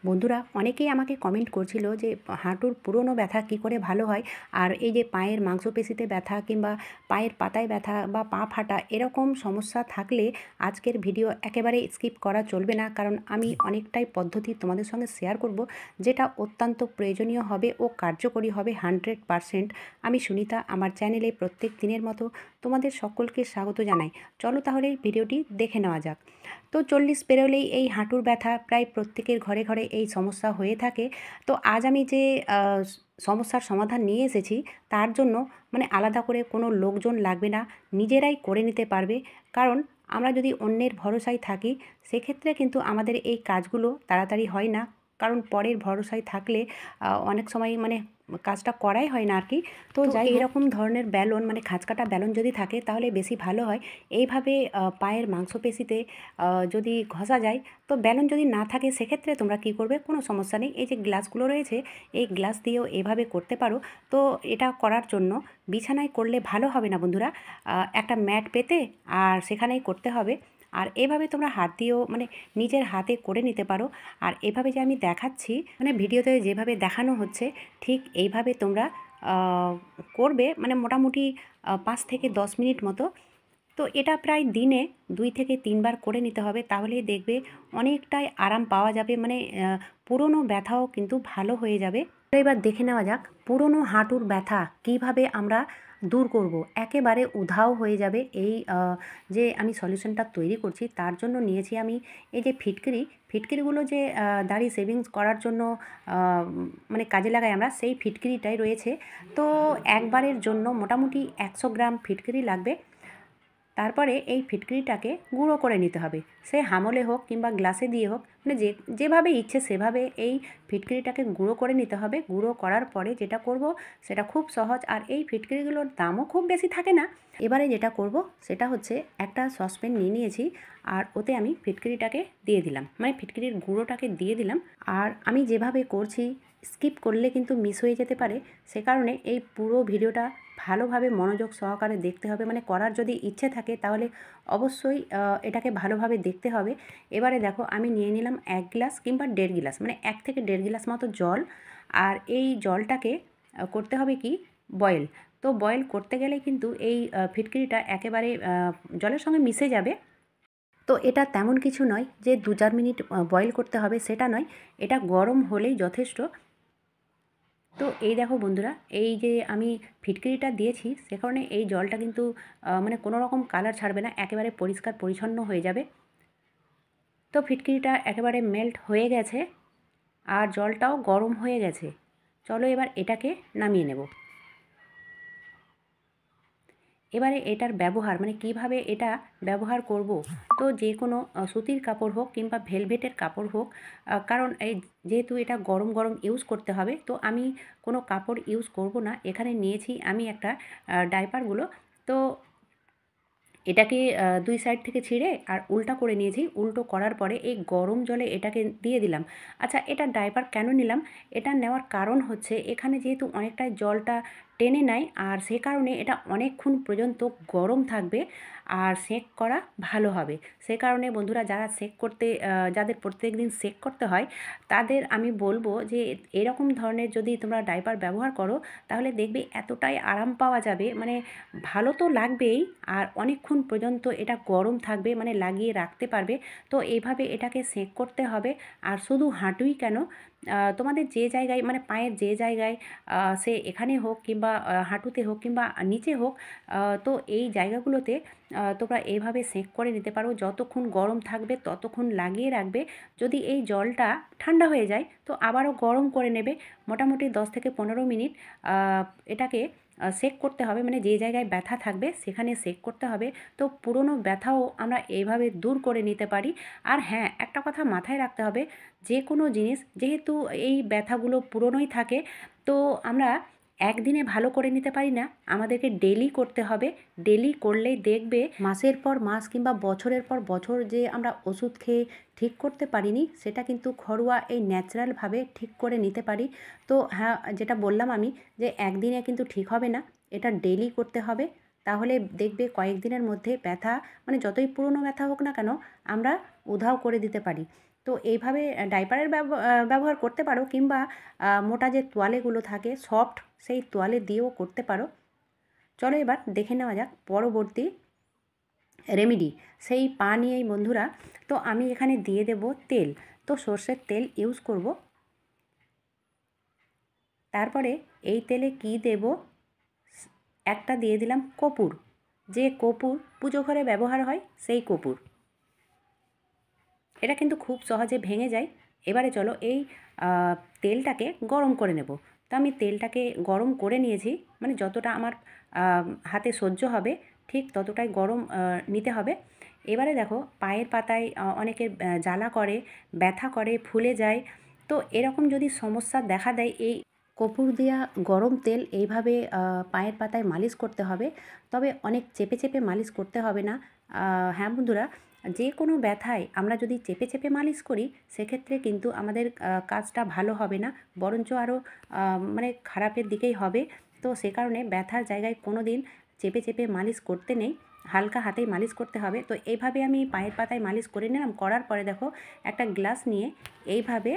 বন্ধুরা অনেকেই আমাকে কমেন্ট করছিল যে হাঁটুর পুরনো ব্যথা কী করে ভালো হয়, আর এই যে পায়ের মাংসপেশিতে ব্যথা কিংবা পায়ের পাতায় ব্যথা বা পা ফাটা এরকম সমস্যা থাকলে আজকের ভিডিও একেবারে স্কিপ করা চলবে না, কারণ আমি অনেকটাই পদ্ধতি তোমাদের সঙ্গে শেয়ার করব যেটা অত্যন্ত প্রয়োজনীয় হবে ও কার্যকরী হবে 100%। আমি সুনিতা, আমার চ্যানেলে প্রত্যেক দিনের মতো তোমাদের সকলকে স্বাগত জানাই। চলো তাহলে ভিডিওটি দেখে নেওয়া যাক। তো 40 পেরোলেই এই হাঁটুর ব্যথা প্রায় প্রত্যেকের ঘরে ঘরে এই সমস্যা হয়ে থাকে। তো আজ আমি যে সমস্যার সমাধান নিয়ে এসেছি তার জন্য আলাদা করে কোনো লোকজন লাগবে না, নিজেরাই করে নিতে পারবে। কারণ আমরা যদি অন্যের ভরসায় থাকি সেক্ষেত্রে কিন্তু আমাদের এই কাজগুলো তাড়াতাড়ি হয় না, কারণ পরের ভরসায় থাকলে অনেক সময় কাজটা করাই হয় না আর কি। তো যাই এইরকম ধরনের ব্যালন খাঁজকাটা ব্যালন যদি থাকে তাহলে বেশি ভালো হয়। এইভাবে পায়ের মাংসপেশিতে যদি ঘষা যায়, তো ব্যালন যদি না থাকে সেক্ষেত্রে তোমরা কী করবে, কোনো সমস্যা নেই, এই যে গ্লাসগুলো রয়েছে এই গ্লাস দিয়েও এভাবে করতে পারো। তো এটা করার জন্য বিছানায় করলে ভালো হবে না বন্ধুরা, একটা ম্যাট পেতে আর সেখানেই করতে হবে। আর এভাবে তোমরা হাত দিয়েও নিজের হাতে করে নিতে পারো। আর এভাবে যে আমি দেখাচ্ছি ভিডিওতে যেভাবে দেখানো হচ্ছে ঠিক এইভাবে তোমরা করবে, মোটামুটি 5 থেকে 10 মিনিট মতো। তো এটা প্রায় দিনে 2 থেকে 3 বার করে নিতে হবে, তাহলেই দেখবে অনেকটাই আরাম পাওয়া যাবে, পুরনো ব্যথাও কিন্তু ভালো হয়ে যাবে। তো এবার দেখে নেওয়া যাক পুরনো হাঁটুর ব্যথা কিভাবে আমরা দূর করব, একেবারে উধাও হয়ে যাবে। এই যে আমি সলিউশনটা তৈরি করছি তার জন্য নিয়েছি আমি এই যে ফিটকিরিগুলো যে দাড়ি সেভিংস করার জন্য কাজে লাগাই আমরা, সেই ফিটকিরিটাই রয়েছে। তো একবারের জন্য মোটামুটি 100 গ্রাম ফিটকিরি লাগবে। তারপরে এই ফিটকিরিটাকে গুঁড়ো করে নিতে হবে, সে হামলে হোক কিংবা গ্লাসে দিয়ে হোক, যেভাবে ইচ্ছে সেভাবে এই ফিটকিরিটাকে গুঁড়ো করে নিতে হবে। গুঁড়ো করার পরে যেটা করব সেটা খুব সহজ, আর এই ফিটকিরিগুলোর দামও খুব বেশি থাকে না। এবারে যেটা করব সেটা হচ্ছে একটা সসপ্যান নিয়ে নিয়েছি, আর ওতে আমি ফিটকিরিটাকে দিয়ে দিলাম, ফিটকিরির গুঁড়োটাকে দিয়ে দিলাম। আর আমি যেভাবে করছি স্কিপ করলে কিন্তু মিস হয়ে যেতে পারে, সে কারণে এই পুরো ভিডিওটা ভালোভাবে মনোযোগ সহকারে দেখতে হবে। করার যদি ইচ্ছে থাকে তাহলে অবশ্যই এটাকে ভালোভাবে দেখতে হবে। এবারে দেখো আমি নিয়ে নিলাম 1 গ্লাস কিংবা 1.5 গ্লাস, 1 থেকে 1.5 গ্লাস মতো জল। আর এই জলটাকে করতে হবে কি, বয়েল। তো বয়েল করতে গেলে কিন্তু এই ফিটকিরিটা একেবারে জলের সঙ্গে মিশে যাবে। তো এটা তেমন কিছু নয় যে 2-4 মিনিট বয়েল করতে হবে, সেটা নয়, এটা গরম হলেই যথেষ্ট। তো এই দেখো বন্ধুরা, এই যে আমি ফিটকিরিটা দিয়েছি সে কারণে এই জলটা কিন্তু কোনো রকম কালার ছাড়বে না, একেবারে পরিষ্কার পরিচ্ছন্ন হয়ে যাবে। তো ফিটকিরিটা একেবারে মেল্ট হয়ে গেছে আর জলটাও গরম হয়ে গেছে। চলো এবার এটাকে নামিয়ে নেব। এবারে এটার ব্যবহার কিভাবে এটা ব্যবহার করব, তো যে কোনো সুতির কাপড় হোক কিংবা ভেলভেটের কাপড় হোক, কারণ এই যেহেতু এটা গরম গরম ইউজ করতে হবে, তো আমি কোনো কাপড় ইউজ করব না। এখানে নিয়েছি আমি একটা ডাইপারগুলো। তো এটাকে 2 সাইড থেকে ছিঁড়ে আর উল্টা করে নিয়েছি। উল্টো করার পরে এই গরম জলে এটাকে দিয়ে দিলাম। আচ্ছা, এটা ডাইপার কেন নিলাম? এটা নেওয়ার কারণ হচ্ছে এখানে যেহেতু অনেকটাই জলটা টেনে নেয়, আর সে কারণে এটা অনেকক্ষণ পর্যন্ত গরম থাকবে আর সেঁক করা ভালো হবে। সে কারণে বন্ধুরা, যারা সেঁক করতে যাদের প্রত্যেকদিন সেঁক করতে হয় তাদের আমি বলব যে এরকম ধরনের যদি তোমরা ডাইপার ব্যবহার করো তাহলে দেখবে এতটাই আরাম পাওয়া যাবে, ভালো তো লাগবেই, আর অনেকক্ষণ পর্যন্ত এটা গরম থাকবে, লাগিয়ে রাখতে পারবে। তো এইভাবে এটাকে সেঁক করতে হবে। আর শুধু হাঁটুই কেন, তোমাদের যে জায়গায় পায়ের যে জায়গায় সে এখানে হোক কিংবা হাঁটুতে হোক কিংবা নিচে হোক, তো এই জায়গাগুলোতে তোমরা এইভাবে সেঁক করে নিতে পারো। যতক্ষণ গরম থাকবে ততক্ষণ লাগিয়ে রাখবে। যদি এই জলটা ঠান্ডা হয়ে যায় তো আবারও গরম করে নেবে। মোটামুটি 10 থেকে 15 মিনিট এটাকে সেঁক করতে হবে, যে জায়গায় ব্যথা থাকবে সেখানে সেঁক করতে হবে। তো পুরনো ব্যথাও আমরা এইভাবে দূর করে নিতে পারি। আর হ্যাঁ, একটা কথা মাথায় রাখতে হবে, যে কোনো জিনিস যেহেতু এই ব্যথাগুলো পুরনোই থাকে, তো আমরা একদিনে ভালো করে নিতে পারি না, আমাদেরকে ডেলি করতে হবে। ডেলি করলেই দেখবে মাসের পর মাস কিংবা বছরের পর বছর যে আমরা ওষুধ খেয়ে ঠিক করতে পারিনি সেটা কিন্তু ঘরোয়া এই ন্যাচারালভাবে ঠিক করে নিতে পারি। তো হ্যাঁ, যেটা বললাম আমি, যে একদিনে কিন্তু ঠিক হবে না, এটা ডেলি করতে হবে। তাহলে দেখবে কয়েকদিনের মধ্যে ব্যথা যতই পুরনো ব্যথা হোক না কেন আমরা উধাও করে দিতে পারি। তো তো এইভাবে ডাইপারের ব্যবহার করতে পারো, কিংবা মোটা যে তোয়ালেগুলো থাকে সফট, সেই তোয়ালে দিয়েও করতে পারো। চলো এবার দেখে নেওয়া যাক পরবর্তী রেমেডি, সেই পা নিয়েই বন্ধুরা। তো আমি এখানে দিয়ে দেব তেল, তো সর্ষের তেল ইউজ করব। তারপরে এই তেলে কি দেব, একটা দিয়ে দিলাম কর্পূর, যে কর্পূর পুজো ঘরে ব্যবহার হয় সেই কর্পূর। এটা কিন্তু খুব সহজে ভেঙে যায়। এবারে চলো এই তেলটাকে গরম করে নেব। তো আমি তেলটাকে গরম করে নিয়েছি, মানে যতটা আমার হাতে সহ্য হবে ঠিক ততটাই গরম নিতে হবে। এবারে দেখো পায়ের পাতায় অনেকের জ্বালা করে, ব্যথা করে, ফুলে যায়। তো এরকম যদি সমস্যা দেখা দেয়, এই কর্পূর দেওয়া গরম তেল এইভাবে পায়ের পাতায় মালিশ করতে হবে। তবে অনেক চেপে চেপে মালিশ করতে হবে না। হ্যাঁ বন্ধুরা, যে কোনো ব্যথায় আমরা যদি চেপে চেপে মালিশ করি সেক্ষেত্রে কিন্তু আমাদের কাজটা ভালো হবে না, বরঞ্চ আরও মানে খারাপের দিকেই হবে। তো সে কারণে ব্যথার জায়গায় কোনো দিন চেপে চেপে মালিশ করতে নেই, হালকা হাতেই মালিশ করতে হবে। তো এইভাবে আমি পায়ের পাতায় মালিশ করে নিলাম। করার পরে দেখো একটা গ্লাস নিয়ে এইভাবে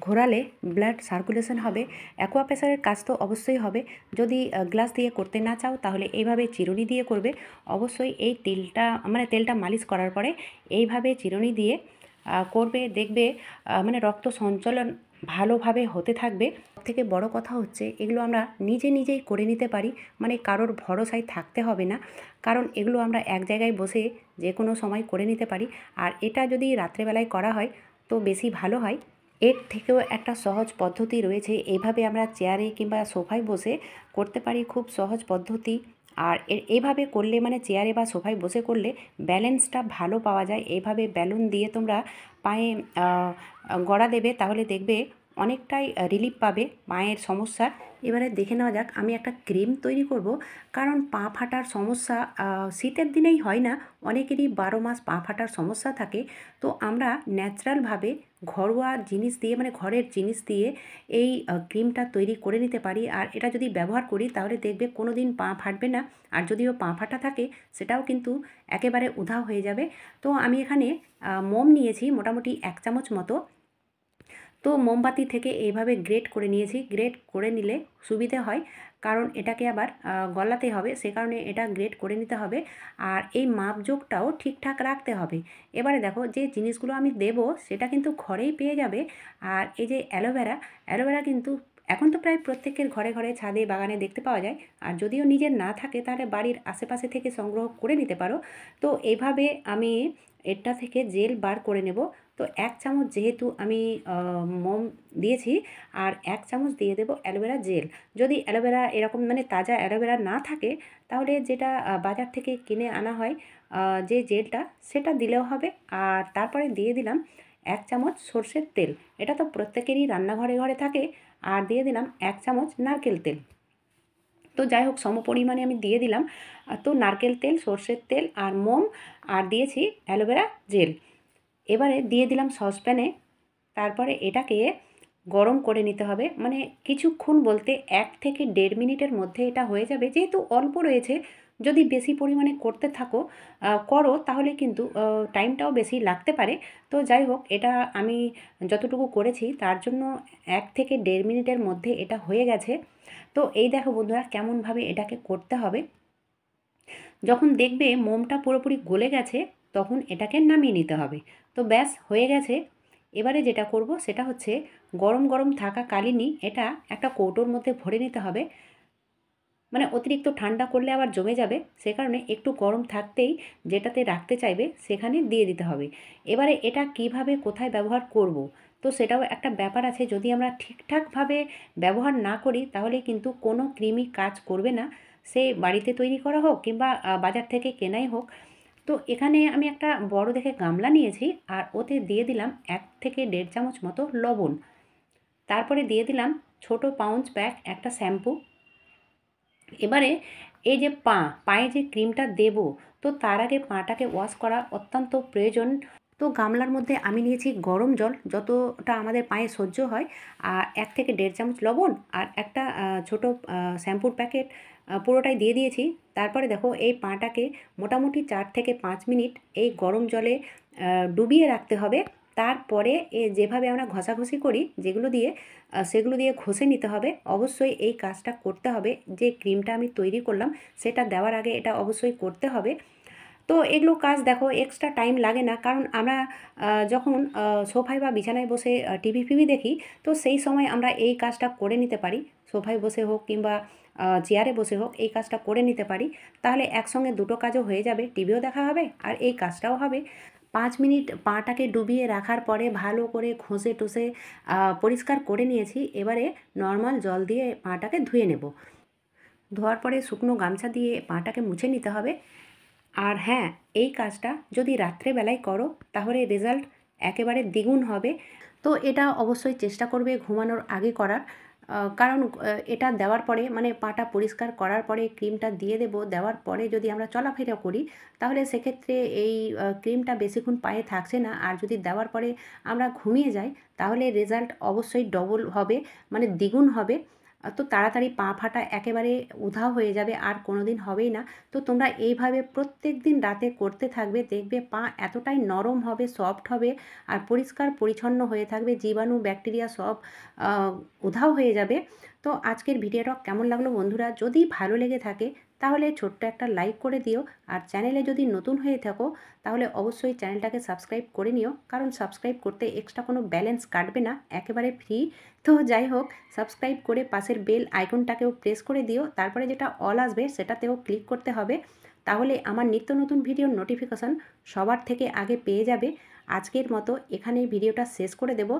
ঘোরালে ব্লাড সার্কুলেশন হবে, অ্যাকুয়া প্রেসারের কাজ তো অবশ্যই হবে। যদি গ্লাস দিয়ে করতে না চাও তাহলে এইভাবে চিরুনি দিয়ে করবে। অবশ্যই এই তেলটা মানে তেলটা মালিশ করার পরে এইভাবে চিরুনি দিয়ে করবে, দেখবে মানে রক্ত সঞ্চালন ভালোভাবে হতে থাকবে। থেকে বড় কথা হচ্ছে এগুলো আমরা নিজে নিজেই করে নিতে পারি, মানে কারোর ভরসায় থাকতে হবে না, কারণ এগুলো আমরা এক জায়গায় বসে যে কোনো সময় করে নিতে পারি। আর এটা যদি রাত্রেবেলায় করা হয় তো বেশি ভালো হয়। এর থেকেও একটা সহজ পদ্ধতি রয়েছে, এইভাবে আমরা চেয়ারে কিংবা সোফায় বসে করতে পারি, খুব সহজ পদ্ধতি। আর এইভাবে করলে মানে চেয়ারে বা সোফায় বসে করলে ব্যালেন্সটা ভালো পাওয়া যায়। এইভাবে ব্যালুন দিয়ে তোমরা পায়ে গড়া দেবে, তাহলে দেখবে অনেকটাই রিলিফ পাবে পায়ের সমস্যার। এবারে দেখে নেওয়া যাক, আমি একটা ক্রিম তৈরি করব, কারণ পা ফাটার সমস্যা শীতের দিনেই হয় না, অনেকেরই 12 মাস পা ফাটার সমস্যা থাকে। তো আমরা ন্যাচারালভাবে ঘরোয়া জিনিস দিয়ে মানে ঘরের জিনিস দিয়ে এই ক্রিমটা তৈরি করে নিতে পারি। আর এটা যদি ব্যবহার করি তাহলে দেখবে কোনো দিন পা ফাটবে না, আর যদিও পা ফাটা থাকে সেটাও কিন্তু একেবারে উধাও হয়ে যাবে। তো আমি এখানে মোম নিয়েছি মোটামুটি 1 চামচ মতো। তো মোমবাতি থেকে এইভাবে গ্রেট করে নিয়েছি। গ্রেট করে নিলে সুবিধে হয়, কারণ এটাকে আবার গলাতে হবে, সে কারণে এটা গ্রেট করে নিতে হবে। আর এই মাপজোগটাও ঠিকঠাক রাখতে হবে। এবারে দেখো যে জিনিসগুলো আমি দেব সেটা কিন্তু ঘরেই পেয়ে যাবে। আর এই যে অ্যালোভেরা, অ্যালোভেরা কিন্তু এখন তো প্রায় প্রত্যেকের ঘরে ঘরে ছাদে বাগানে দেখতে পাওয়া যায়। আর যদিও নিজের না থাকে তাহলে বাড়ির আশেপাশে থেকে সংগ্রহ করে নিতে পারো। তো এইভাবে আমি এটা থেকে জেল বার করে নেব। তো 1 চামচ যেহেতু আমি মোম দিয়েছি, আর 1 চামচ দিয়ে দেবো অ্যালোভেরা জেল। যদি অ্যালোভেরা এরকম মানে তাজা অ্যালোভেরা না থাকে তাহলে যেটা বাজার থেকে কিনে আনা হয় যে জেলটা, সেটা দিলেও হবে। আর তারপরে দিয়ে দিলাম 1 চামচ সর্ষের তেল, এটা তো প্রত্যেকেরই রান্নাঘরে ঘরে থাকে। আর দিয়ে দিলাম 1 চামচ নারকেল তেল। তো যাই হোক সমপরিমাণে আমি দিয়ে দিলাম। তো নারকেল তেল, সর্ষের তেল আর মোম, আর দিয়েছি অ্যালোভেরা জেল। এবারে দিয়ে দিলাম সসপ্যানে। তারপরে এটাকে গরম করে নিতে হবে, মানে কিছুক্ষণ বলতে 1 থেকে 1.5 মিনিটের মধ্যে এটা হয়ে যাবে। যেহেতু অল্প রয়েছে, যদি বেশি পরিমাণে করতে থাকো করো তাহলে কিন্তু টাইমটাও বেশি লাগতে পারে। তো যাই হোক এটা আমি যতটুকু করেছি তার জন্য 1 থেকে 1.5 মিনিটের মধ্যে এটা হয়ে গেছে। তো এই দেখো বন্ধুরা কেমনভাবে এটাকে করতে হবে। যখন দেখবে মোমটা পুরোপুরি গলে গেছে তখন এটাকে নামিয়ে নিতে হবে। তো ব্যাস হয়ে গেছে। এবারে যেটা করব সেটা হচ্ছে গরম গরম থাকাকালীনই এটা একটা কৌটোর মধ্যে ভরে নিতে হবে। মানে অতিরিক্ত ঠান্ডা করলে আবার জমে যাবে, সে কারণে একটু গরম থাকতেই যেটাতে রাখতে চাইবে সেখানে দিয়ে দিতে হবে। এবারে এটা কিভাবে কোথায় ব্যবহার করব, তো সেটাও একটা ব্যাপার আছে। যদি আমরা ঠিকঠাকভাবে ব্যবহার না করি তাহলে কিন্তু কোনো ক্রিমই কাজ করবে না, সে বাড়িতে তৈরি করা হোক কিংবা বাজার থেকে কেনাই হোক। তো এখানে আমি একটা বড় দেখে গামলা নিয়েছি, আর ওতে দিয়ে দিলাম 1 থেকে 1.5 চামচ মতো লবণ। তারপরে দিয়ে দিলাম ছোট পাউচ প্যাক একটা শ্যাম্পু। এবারে এই যে পায়ে যে ক্রিমটা দেব, তো তার আগে পাটাকে ওয়াশ করা অত্যন্ত প্রয়োজন। তো গামলার মধ্যে আমি নিয়েছি গরম জল, যতটা আমাদের পায়ে সহ্য হয়, আর 1 থেকে 1.5 চামচ লবণ, আর একটা ছোট শ্যাম্পুর প্যাকেট পুরোটাই দিয়ে দিয়েছি। তারপরে দেখো এই পাটাকে মোটামুটি 4 থেকে 5 মিনিট এই গরম জলে ডুবিয়ে রাখতে হবে। তারপরে যেভাবে আমরা ঘষাঘষি করি সেগুলো দিয়ে ঘষে নিতে হবে। অবশ্যই এই কাজটা করতে হবে, যে ক্রিমটা আমি তৈরি করলাম সেটা দেওয়ার আগে এটা অবশ্যই করতে হবে। তো এগুলো কাজ দেখো এক্সট্রা টাইম লাগে না, কারণ আমরা যখন সোফায় বা বিছানায় বসে টিভি ফিভি দেখি, তো সেই সময় আমরা এই কাজটা করে নিতে পারি। সোফায় বসে হোক কিংবা চেয়ারে বসে হোক এই কাজটা করে নিতে পারি। তাহলে একসঙ্গে দুটো কাজও হয়ে যাবে, টিভিও দেখা হবে আর এই কাজটাও হবে। 5 মিনিট পাটাকে ডুবিয়ে রাখার পরে ভালো করে ঘষে টুসে পরিষ্কার করে নিয়েছি। এবারে নর্মাল জল দিয়ে পাটাকে ধুয়ে নেব। ধোয়ার পরে শুকনো গামছা দিয়ে পাটাকে মুছে নিতে হবে। আর হ্যাঁ, এই কাজটা যদি রাত্রেবেলায় করো তাহলে রেজাল্ট একেবারে দ্বিগুণ হবে। তো এটা অবশ্যই চেষ্টা করবে ঘুমানোর আগে করার, কারণ এটা দেওয়ার পরে মানে পাটা পরিষ্কার করার পরে ক্রিমটা দিয়ে দেবো। দেওয়ার পরে যদি আমরা চলাফেরা করি তাহলে সেক্ষেত্রে এই ক্রিমটা বেশিক্ষণ পায়ে থাকছে না। আর যদি দেওয়ার পরে আমরা ঘুমিয়ে যাই তাহলে রেজাল্ট অবশ্যই ডবল হবে, মানে দ্বিগুণ হবে। তো তাড়াতাড়ি পা ফাটা একেবারে উধাও হয়ে যাবে, আর কোনো দিন হবেই না। তো তোমরা এইভাবে প্রত্যেক দিন রাতে করতে থাকবে, দেখবে পা এতটাই নরম হবে, সফট হবে আর পরিষ্কার পরিচ্ছন্ন হয়ে থাকবে, জীবাণু ব্যাকটেরিয়া সব উধাও হয়ে যাবে। তো আজকের ভিডিওটা কেমন লাগলো বন্ধুরা? যদি ভালো লেগে থাকে তাহলে ছোট্ট একটা লাইক করে দিও। আর চ্যানেলে যদি নতুন হয়ে থাকো তাহলে অবশ্যই চ্যানেলটাকে সাবস্ক্রাইব করে নিও, কারণ সাবস্ক্রাইব করতে এক্সট্রা কোনো ব্যালেন্স কাটবে না, একেবারে ফ্রি। তো যাই হোক, সাবস্ক্রাইব করে পাশের বেল আইকনটাকেও প্রেস করে দিও। তারপরে যেটা অল আসবে সেটাতেও ক্লিক করতে হবে, তাহলে আমার নিত্য নতুন ভিডিওর নোটিফিকেশান সবার থেকে আগে পেয়ে যাবে। আজকের মতো এখানেই ভিডিওটা শেষ করে দেব।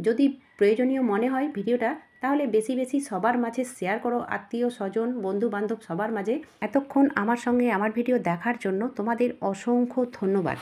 যদি প্রয়োজনীয় মনে হয় ভিডিওটা, তাহলে বেশি বেশি সবার মাঝে শেয়ার করো, আত্মীয় স্বজন বন্ধু বান্ধব সবার মাঝে। এতক্ষণ আমার সঙ্গে আমার ভিডিও দেখার জন্য তোমাদের অসংখ্য ধন্যবাদ।